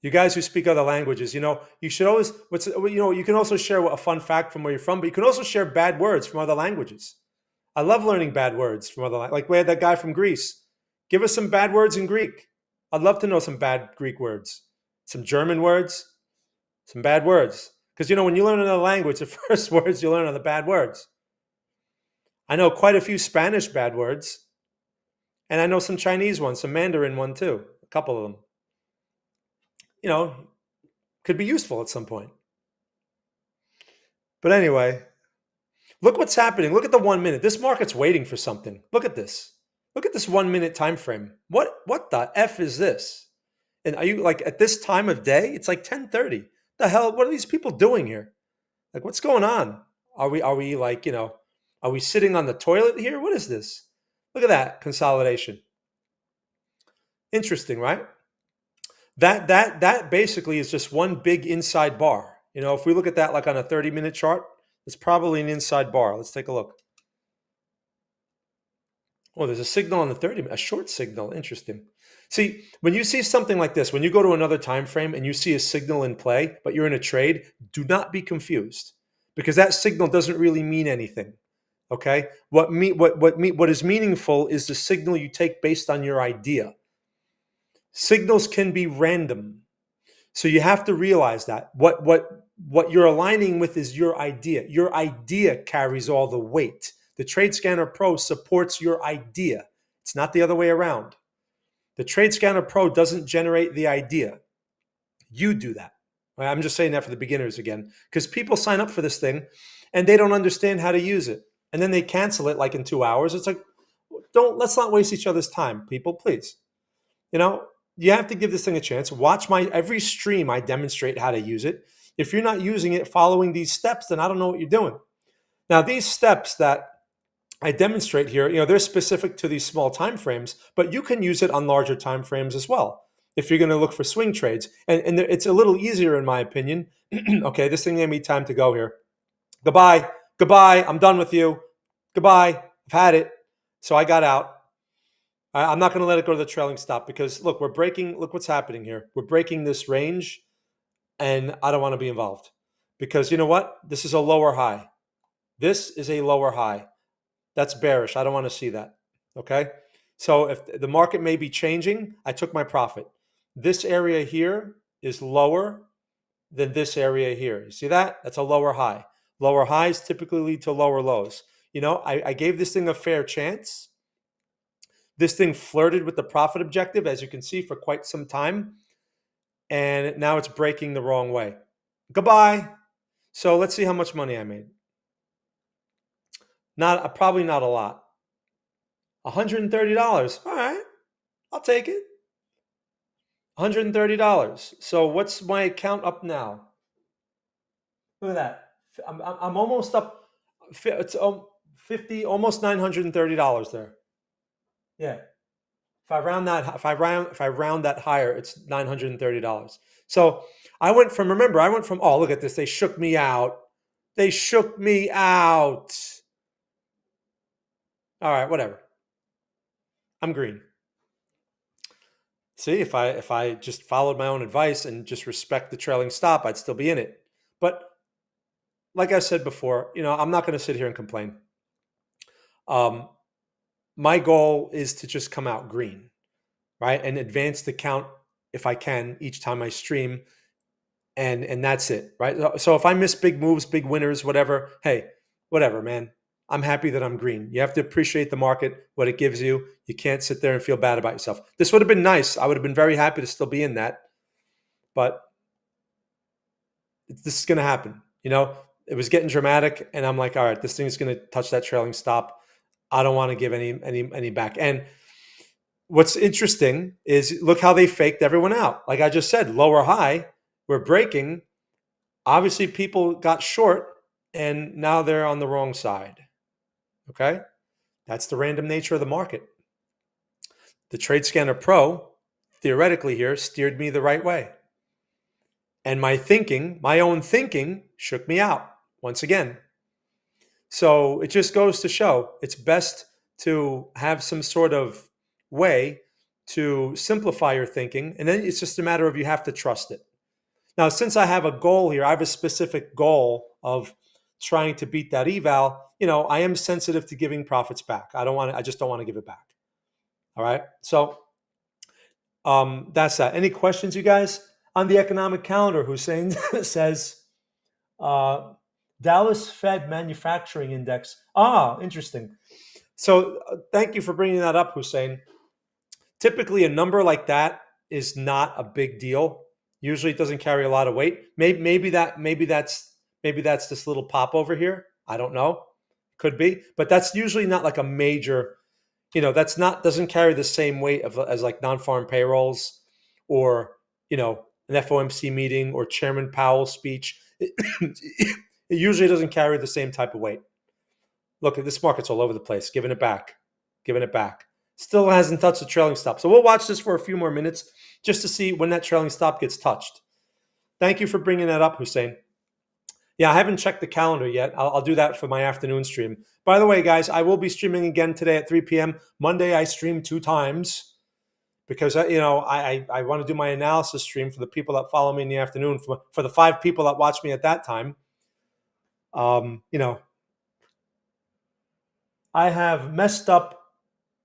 You guys who speak other languages, you know, you should always. You can also share a fun fact from where you're from, but you can also share bad words from other languages. I love learning bad words from other like we had that guy from Greece. Give us some bad words in Greek. I'd love to know some bad Greek words, some German words, some bad words. Because you know, when you learn another language, the first words you learn are the bad words. I know quite a few Spanish bad words, and I know some Chinese ones, some Mandarin one too. A couple of them. You know, could be useful at some point. But anyway, look what's happening. Look at the 1 minute. This market's waiting for something. Look at this. Look at this 1 minute time frame. What the F is this? And are you like at this time of day? It's like 10:30. The hell, what are these people doing here? Like what's going on? Are we like, you know, are we sitting on the toilet here? What is this? Look at that consolidation. Interesting, right? That basically is just one big inside bar. You know, if we look at that like on a 30-minute chart, it's probably an inside bar. Let's take a look. Oh, there's a signal on the 30, a short signal. Interesting. See, when you see something like this, when you go to another time frame and you see a signal in play, but you're in a trade, do not be confused because that signal doesn't really mean anything. Okay? What is meaningful is the signal you take based on your idea. Signals can be random. So you have to realize that what you're aligning with is your idea. Your idea carries all the weight. The Trade Scanner Pro supports your idea. It's not the other way around. The Trade Scanner Pro doesn't generate the idea. You do that. I'm just saying that for the beginners again, because people sign up for this thing and they don't understand how to use it. And then they cancel it like in 2 hours. It's like, let's not waste each other's time, people, please. You know, you have to give this thing a chance. Watch every stream. I demonstrate how to use it. If you're not using it, following these steps, then I don't know what you're doing. Now, these steps that I demonstrate here, you know, they're specific to these small time frames, but you can use it on larger time frames as well if you're going to look for swing trades. And it's a little easier, in my opinion. Okay, this thing gave me time to go here. Goodbye. I'm done with you. Goodbye. I've had it. So I got out. I'm not going to let it go to the trailing stop because look, look what's happening here. We're breaking this range and I don't want to be involved because you know what? This is a lower high. This is a lower high. That's bearish. I don't want to see that. Okay. So if the market may be changing, I took my profit. This area here is lower than this area here. You see that? That's a lower high. Lower highs typically lead to lower lows. I gave this thing a fair chance. This thing flirted with the profit objective, as you can see, for quite some time. And now it's breaking the wrong way. Goodbye. So let's see how much money I made. Probably not a lot. $130. All right, I'll take it. $130. So what's my account up now? Look at that. I'm almost up. It's 50, almost $930 there. Yeah. If I round that higher, it's $930. So I went from, oh, look at this. They shook me out. They shook me out. All right, whatever. I'm green. See, if I just followed my own advice and just respect the trailing stop, I'd still be in it. But like I said before, I'm not going to sit here and complain. My goal is to just come out green, right? And advance the count if I can each time I stream. And that's it, right? So if I miss big moves, big winners, whatever, hey, whatever, man. I'm happy that I'm green. You have to appreciate the market, what it gives you. You can't sit there and feel bad about yourself. This would have been nice. I would have been very happy to still be in that. But this is going to happen. It was getting dramatic, and I'm like, all right, this thing is going to touch that trailing stop. I don't want to give any back. And what's interesting is look how they faked everyone out. Like I just said, lower high, we're breaking. Obviously, people got short, and now they're on the wrong side. Okay? That's the random nature of the market. The Trade Scanner Pro, theoretically here, steered me the right way. And my own thinking, shook me out once again. So it just goes to show it's best to have some sort of way to simplify your thinking. And then it's just a matter of you have to trust it. Now, since I have a goal here, I have a specific goal of trying to beat that eval. I am sensitive to giving profits back. I just don't want to give it back. All right. So that's that. Any questions, you guys? On the economic calendar, Hussein says Dallas Fed Manufacturing Index. Interesting. So thank you for bringing that up, Hussein. Typically, a number like that is not a big deal. Usually, it doesn't carry a lot of weight. Maybe that's this little pop over here. I don't know. Could be, but that's usually not like a major. Doesn't carry the same weight as like non-farm payrolls or an FOMC meeting or Chairman Powell's speech. It usually doesn't carry the same type of weight. Look, this market's all over the place, giving it back. Still hasn't touched the trailing stop. So we'll watch this for a few more minutes just to see when that trailing stop gets touched. Thank you for bringing that up, Hussein. Yeah, I haven't checked the calendar yet. I'll do that for my afternoon stream. By the way, guys, I will be streaming again today at 3 p.m. Monday, I stream 2 times because, I want to do my analysis stream for the people that follow me in the afternoon, for the 5 people that watch me at that time. I have messed up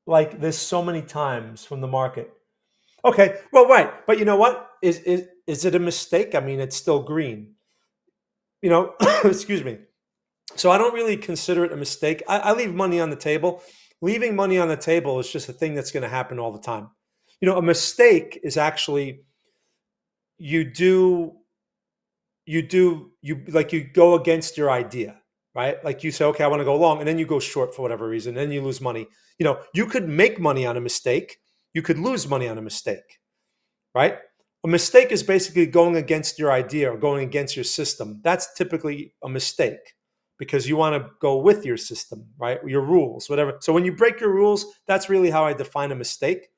like this so many times from the market. Okay, well, right. But you know what? Is it a mistake? I mean, it's still green. Excuse me. So I don't really consider it a mistake. I leave money on the table. Leaving money on the table is just a thing that's going to happen all the time. A mistake is actually you go against your idea, right? Like you say, okay, I want to go long, and then you go short for whatever reason, and then you lose money. You could make money on a mistake. You could lose money on a mistake, right? A mistake is basically going against your idea or going against your system. That's typically a mistake because you want to go with your system, right? Your rules, whatever. So when you break your rules, that's really how I define a mistake.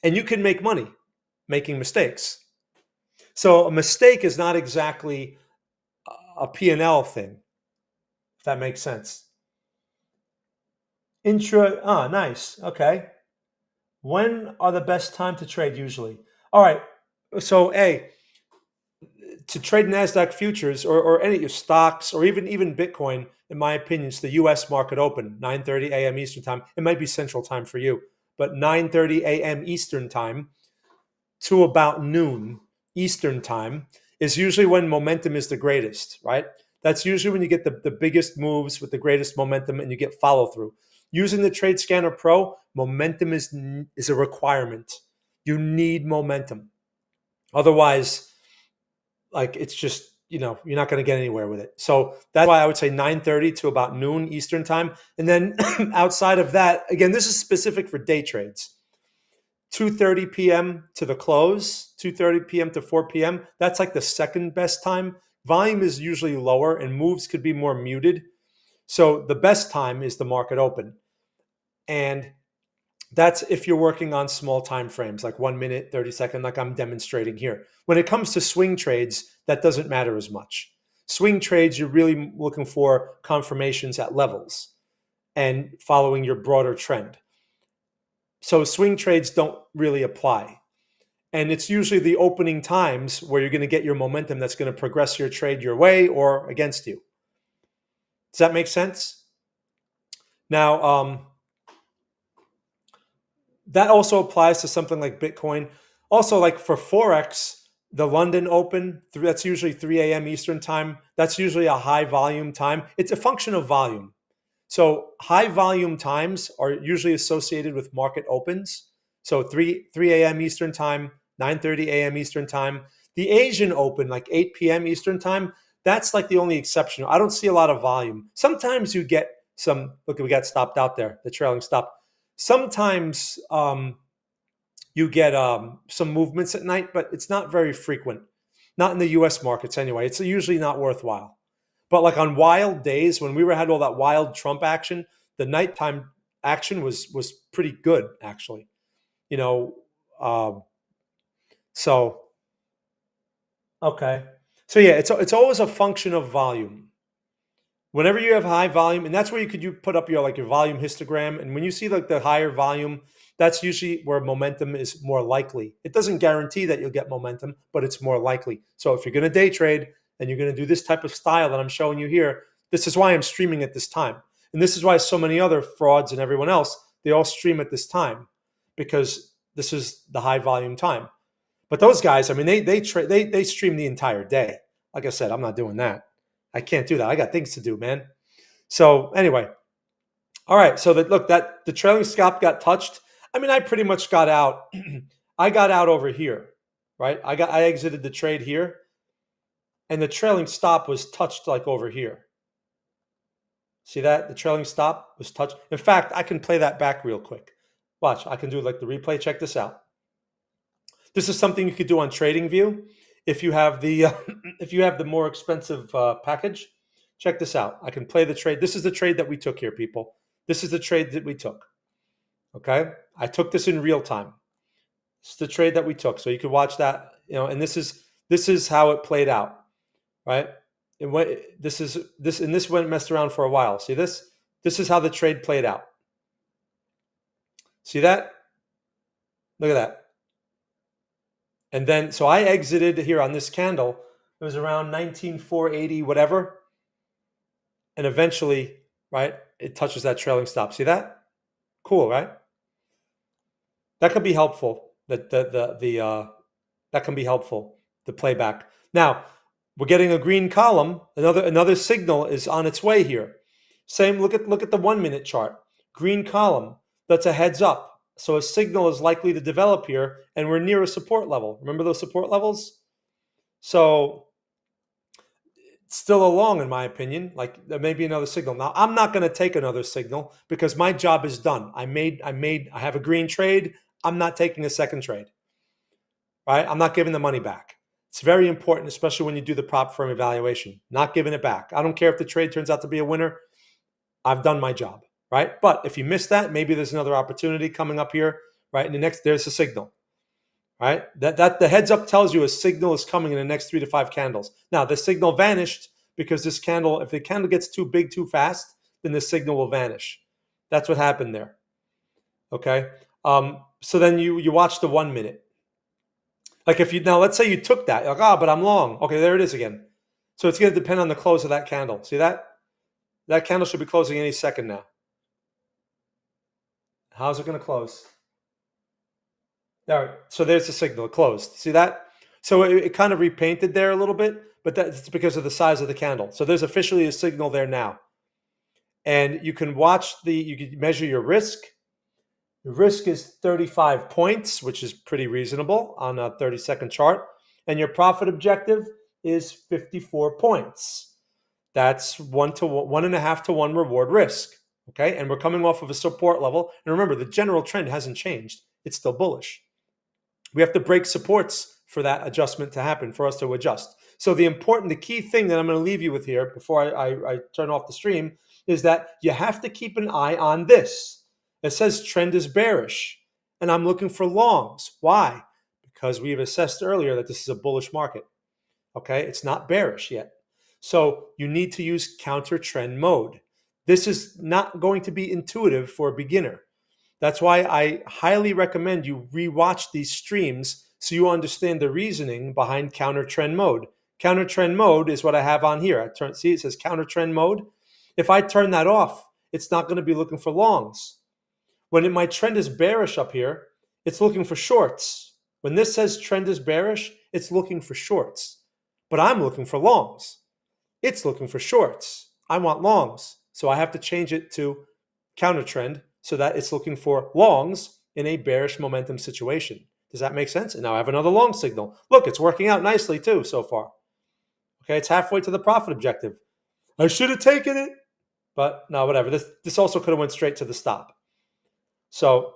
And you can make money making mistakes. So a mistake is not exactly a P&L thing, if that makes sense. Nice. Okay. When are the best time to trade usually? All right. So, to trade NASDAQ futures or any stocks or even Bitcoin, in my opinion, it's the U.S. market open, 9:30 a.m. Eastern time. It might be Central time for you, but 9:30 a.m. Eastern time to about noon Eastern time is usually when momentum is the greatest, right? That's usually when you get the biggest moves with the greatest momentum and you get follow through. Using the Trade Scanner Pro, momentum is a requirement. You need momentum. Otherwise, like it's just, you're not going to get anywhere with it. So that's why I would say 9:30 to about noon Eastern time. And then outside of that, again, this is specific for day trades. 2:30 p.m. to the close, 2:30 p.m. to 4 p.m. That's like the second best time. Volume is usually lower and moves could be more muted. So the best time is the market open. And that's if you're working on small time frames, like 1 minute, 30 second, like I'm demonstrating here. When it comes to swing trades, that doesn't matter as much. Swing trades, you're really looking for confirmations at levels and following your broader trend. So swing trades don't really apply. And it's usually the opening times where you're going to get your momentum that's going to progress your trade your way or against you. Does that make sense? Now, that also applies to something like Bitcoin. Also, like for Forex, the London Open, that's usually 3 a.m. Eastern time. That's usually a high volume time. It's a function of volume. So high volume times are usually associated with market opens. So 3 a.m. Eastern time, 9:30 a.m. Eastern time. The Asian Open, like 8 p.m. Eastern time, that's like the only exception. I don't see a lot of volume. Sometimes you get some, look, we got stopped out there, the trailing stop. Sometimes you get some movements at night, but it's not very frequent. Not in the U.S. markets anyway. It's usually not worthwhile. But like on wild days, when we had all that wild Trump action, the nighttime action was pretty good, actually. You know, so okay, so yeah, it's always a function of volume. Whenever you have high volume, and that's where you put up your volume histogram, and when you see like the higher volume, that's usually where momentum is more likely. It doesn't guarantee that you'll get momentum, but it's more likely. So if you're going to day trade and you're going to do this type of style that I'm showing you here, this is why I'm streaming at this time, and this is why so many other frauds and everyone else, they all stream at this time, because this is the high volume time. But those guys, I mean, they stream the entire day. Like I said, I'm not doing that. I can't do that. I got things to do, man. So anyway, all right. So that the trailing stop got touched. I mean, I pretty much got out. I got out over here, right? I exited the trade here, and the trailing stop was touched like over here. See that? The trailing stop was touched. In fact, I can play that back real quick. Watch. I can do like the replay. Check this out. This is something you could do on TradingView if you have the if you have the more expensive package. Check this out. I can play the trade. This is the trade that we took here, people. This is the trade that we took. Okay, I took this in real time. It's the trade that we took, so you could watch that. And this is how it played out, right? And this went messed around for a while. See this? This is how the trade played out. See that? Look at that. And then, so I exited here on this candle. It was around 19,480, whatever. And eventually, right, it touches that trailing stop. See that? Cool, right? That could be helpful. That can be helpful. The playback. Now, we're getting a green column. Another signal is on its way here. Same. Look at the 1 minute chart. Green column. That's a heads up. So a signal is likely to develop here, and we're near a support level. Remember those support levels? So it's still a long, in my opinion. Like there may be another signal. Now I'm not going to take another signal because my job is done. I have a green trade. I'm not taking a second trade. Right? I'm not giving the money back. It's very important, especially when you do the prop firm evaluation. Not giving it back. I don't care if the trade turns out to be a winner. I've done my job. Right? But if you miss that, maybe there's another opportunity coming up here, right? And there's a signal, right? That the heads up tells you a signal is coming in the next 3 to 5 candles. Now the signal vanished because this candle, if the candle gets too big too fast, then the signal will vanish. That's what happened there. Okay. So then you watch the 1 minute. Like now let's say you took that, you're like, but I'm long. Okay, there it is again. So it's going to depend on the close of that candle. See that? That candle should be closing any second now. How's it going to close? All right, so there's the signal. It closed. See that? So it kind of repainted there a little bit, but that's because of the size of the candle. So there's officially a signal there now. And you can you can measure your risk. The risk is 35 points, which is pretty reasonable on a 30-second chart. And your profit objective is 54 points. That's 1.5 to 1 reward risk. Okay. And we're coming off of a support level. And remember, the general trend hasn't changed. It's still bullish. We have to break supports for that adjustment to happen, for us to adjust. So the key thing that I'm going to leave you with here before I turn off the stream is that you have to keep an eye on this. It says trend is bearish, and I'm looking for longs. Why? Because we've assessed earlier that this is a bullish market. Okay, it's not bearish yet. So you need to use counter trend mode. This is not going to be intuitive for a beginner. That's why I highly recommend you rewatch these streams so you understand the reasoning behind counter trend mode. Counter trend mode is what I have on here. See, it says counter trend mode. If I turn that off, it's not going to be looking for longs. When my trend is bearish up here, it's looking for shorts. When this says trend is bearish, it's looking for shorts. But I'm looking for longs. It's looking for shorts. I want longs. So I have to change it to counter trend so that it's looking for longs in a bearish momentum situation. Does that make sense? And now I have another long signal. Look, it's working out nicely too so far. Okay, it's halfway to the profit objective. I should have taken it, but no, whatever. This also could have went straight to the stop. So,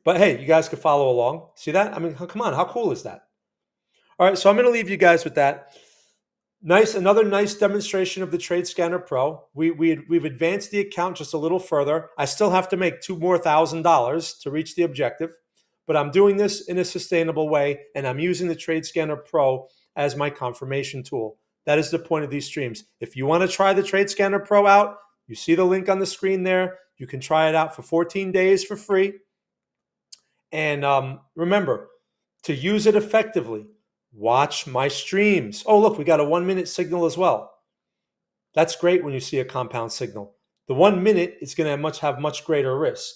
but hey, you guys could follow along. See that? I mean, come on, how cool is that? All right, so I'm going to leave you guys with that. Another nice demonstration of the Trade Scanner Pro. We've advanced the account just a little further. I still have to make $2,000 more to reach the objective, but I'm doing this in a sustainable way, and I'm using the Trade Scanner Pro as my confirmation tool. That is the point of these streams. If you want to try the Trade Scanner Pro out, you see the link on the screen there. You can try it out for 14 days for free. And remember, to use it effectively, watch my streams. Oh, look, we got a 1-minute signal as well. That's great when you see a compound signal. The 1 minute is going to have much greater risk.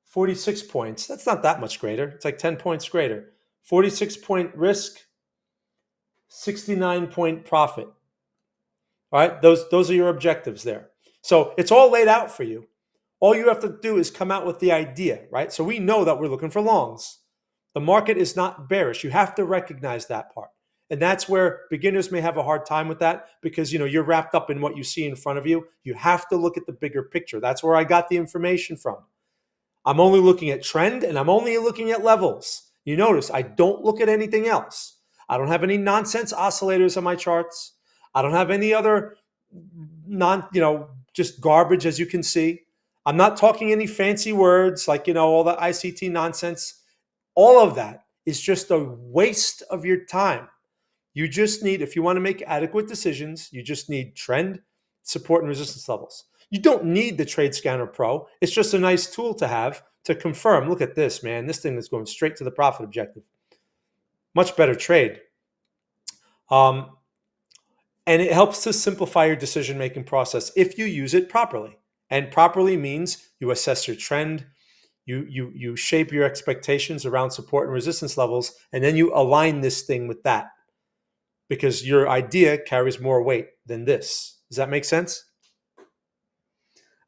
46 points. That's not that much greater. It's like 10 points greater. 46-point risk, 69-point profit. All right, those are your objectives there. So it's all laid out for you. All you have to do is come out with the idea, right? So we know that we're looking for longs. The market is not bearish. You have to recognize that part. And that's where beginners may have a hard time with that because, you're wrapped up in what you see in front of you. You have to look at the bigger picture. That's where I got the information from. I'm only looking at trend and I'm only looking at levels. You notice I don't look at anything else. I don't have any nonsense oscillators on my charts. I don't have any other just garbage, as you can see. I'm not talking any fancy words like, all the ICT nonsense. All of that is just a waste of your time. You just need, if you want to make adequate decisions, you just need trend, support, and resistance levels. You don't need the Trade Scanner Pro. It's just a nice tool to have to confirm. Look at this, man. This thing is going straight to the profit objective. Much better trade. And it helps to simplify your decision-making process if you use it properly. And properly means you assess your trend, you shape your expectations around support and resistance levels, and then you align this thing with that because your idea carries more weight than this. Does that make sense?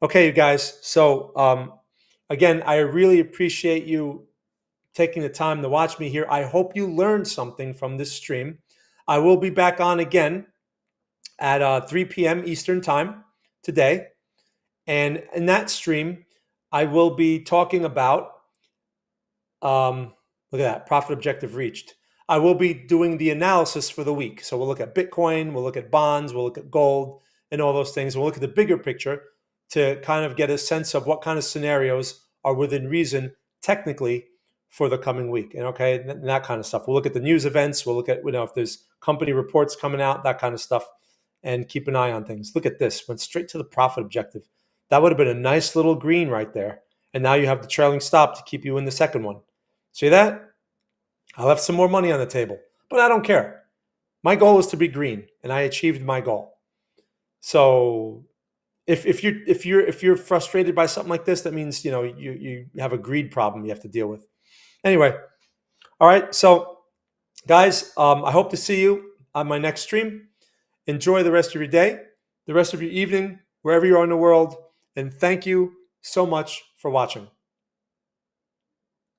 Okay, you guys. So again, I really appreciate you taking the time to watch me here. I hope you learned something from this stream. I will be back on again at 3 p.m. Eastern time today. And in that stream, I will be talking about, look at that, profit objective reached. I will be doing the analysis for the week. So we'll look at Bitcoin, we'll look at bonds, we'll look at gold and all those things. We'll look at the bigger picture to kind of get a sense of what kind of scenarios are within reason technically for the coming week. And that kind of stuff. We'll look at the news events. We'll look at, if there's company reports coming out, that kind of stuff, and keep an eye on things. Look at this, went straight to the profit objective. That would have been a nice little green right there. And now you have the trailing stop to keep you in the second one. See that? I left some more money on the table, but I don't care. My goal is to be green, and I achieved my goal. So if you're frustrated by something like this, that means you have a greed problem you have to deal with. Anyway, all right. So guys, I hope to see you on my next stream. Enjoy the rest of your day, the rest of your evening, wherever you are in the world. And thank you so much for watching.